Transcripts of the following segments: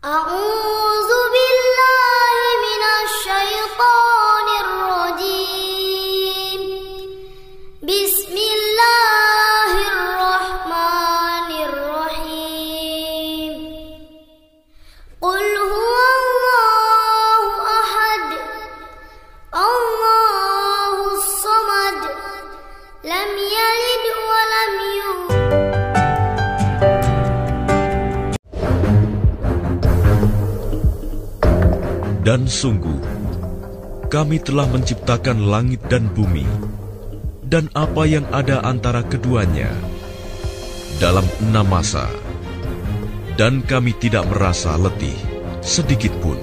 A'udzu billahi minasy syaithanir rajim. Bismillahirrahmanirrahim. Qul huwallahu ahad, Allahus samad, lam yalid wa lam yulad. Dan sungguh, kami telah menciptakan langit dan bumi, dan apa yang ada antara keduanya, dalam 6 masa, dan kami tidak merasa letih sedikitpun.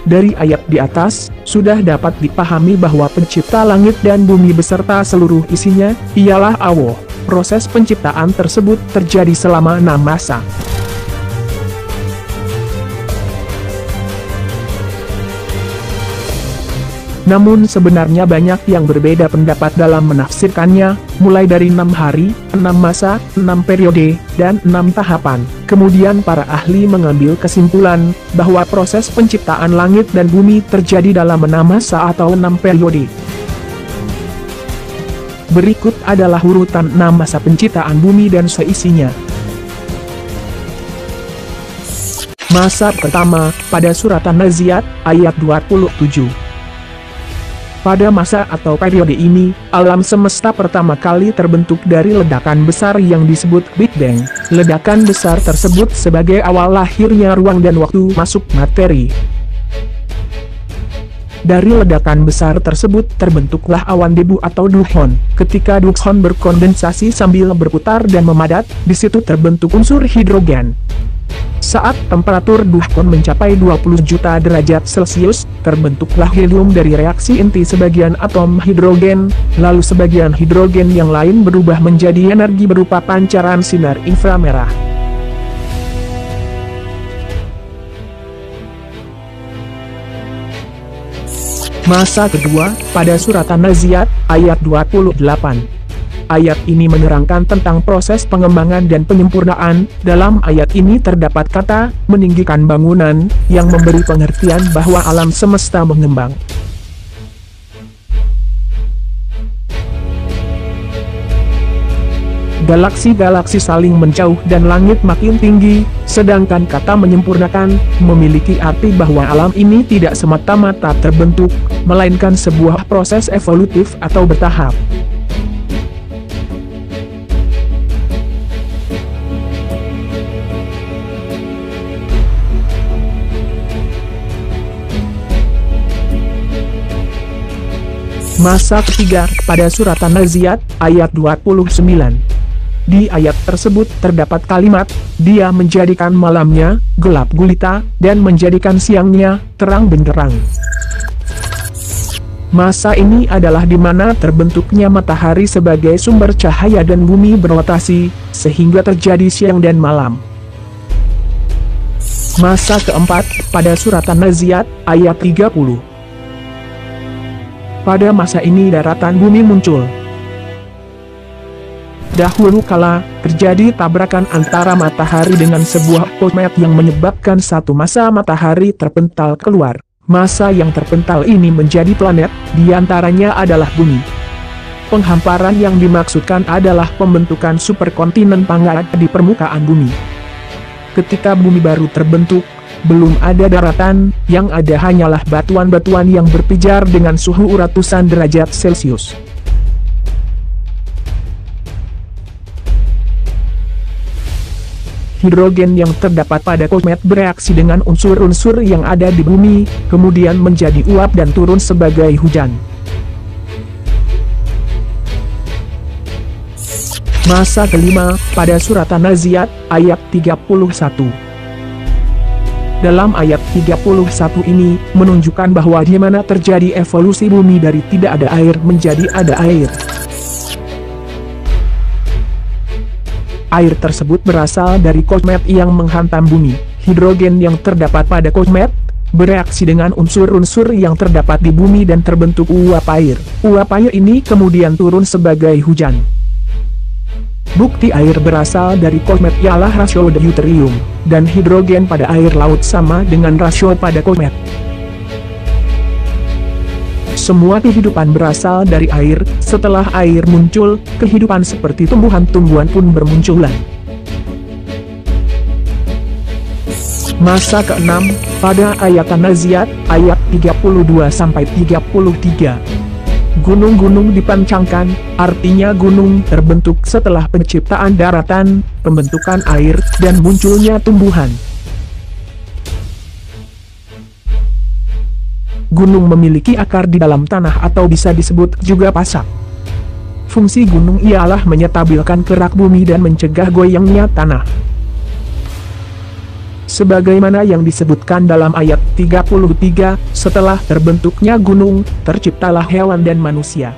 Dari ayat di atas, sudah dapat dipahami bahwa pencipta langit dan bumi beserta seluruh isinya, ialah Allah. Proses penciptaan tersebut terjadi selama 6 masa. Namun sebenarnya banyak yang berbeda pendapat dalam menafsirkannya, mulai dari 6 hari, 6 masa, 6 periode, dan 6 tahapan. Kemudian para ahli mengambil kesimpulan, bahwa proses penciptaan langit dan bumi terjadi dalam 6 masa atau 6 periode. Berikut adalah urutan 6 masa penciptaan bumi dan seisinya. Masa pertama, pada surat An-Nazi'at, ayat 27. Pada masa atau periode ini, alam semesta pertama kali terbentuk dari ledakan besar yang disebut Big Bang. Ledakan besar tersebut sebagai awal lahirnya ruang dan waktu masuk materi. Dari ledakan besar tersebut terbentuklah awan debu atau dukhon. Ketika dukhon berkondensasi sambil berputar dan memadat, di situ terbentuk unsur hidrogen. Saat temperatur dukhon mencapai 20 juta derajat Celcius, terbentuklah helium dari reaksi inti sebagian atom hidrogen, lalu sebagian hidrogen yang lain berubah menjadi energi berupa pancaran sinar inframerah. Masa kedua, pada surat An-Nazi'at, ayat 28. Ayat ini menerangkan tentang proses pengembangan dan penyempurnaan. Dalam ayat ini terdapat kata, meninggikan bangunan, yang memberi pengertian bahwa alam semesta mengembang. Galaksi-galaksi saling menjauh dan langit makin tinggi, sedangkan kata menyempurnakan, memiliki arti bahwa alam ini tidak semata-mata terbentuk, melainkan sebuah proses evolutif atau bertahap. Masa ketiga, pada surat An-Nazi'at, ayat 29. Di ayat tersebut terdapat kalimat, Dia menjadikan malamnya gelap gulita, dan menjadikan siangnya terang benderang. Masa ini adalah di mana terbentuknya matahari sebagai sumber cahaya dan bumi berrotasi, sehingga terjadi siang dan malam. Masa keempat, pada surat An-Nazi'at, ayat 30. Pada masa ini daratan bumi muncul. Dahulu kala, terjadi tabrakan antara matahari dengan sebuah komet yang menyebabkan satu masa matahari terpental keluar. Masa yang terpental ini menjadi planet, diantaranya adalah bumi. Penghamparan yang dimaksudkan adalah pembentukan superkontinen pangkat di permukaan bumi. Ketika bumi baru terbentuk, belum ada daratan, yang ada hanyalah batuan-batuan yang berpijar dengan suhu ratusan derajat Celcius. Hidrogen yang terdapat pada komet bereaksi dengan unsur-unsur yang ada di bumi, kemudian menjadi uap dan turun sebagai hujan. Masa kelima, pada surat An-Nazi'at, ayat 31. Dalam ayat 31 ini, menunjukkan bahwa di mana terjadi evolusi bumi dari tidak ada air menjadi ada air. Air tersebut berasal dari komet yang menghantam bumi. Hidrogen yang terdapat pada komet bereaksi dengan unsur-unsur yang terdapat di bumi dan terbentuk uap air. Uap air ini kemudian turun sebagai hujan. Bukti air berasal dari komet ialah rasio deuterium dan hidrogen pada air laut sama dengan rasio pada komet. Semua kehidupan berasal dari air. Setelah air muncul, kehidupan seperti tumbuhan-tumbuhan pun bermunculan. Masa ke-6, pada ayat An-Naziat, ayat 32-33. Gunung-gunung dipancangkan, artinya gunung terbentuk setelah penciptaan daratan, pembentukan air, dan munculnya tumbuhan. Gunung memiliki akar di dalam tanah atau bisa disebut juga pasak. Fungsi gunung ialah menyetabilkan gerak bumi dan mencegah goyangnya tanah. Sebagaimana yang disebutkan dalam ayat 33, setelah terbentuknya gunung, terciptalah hewan dan manusia.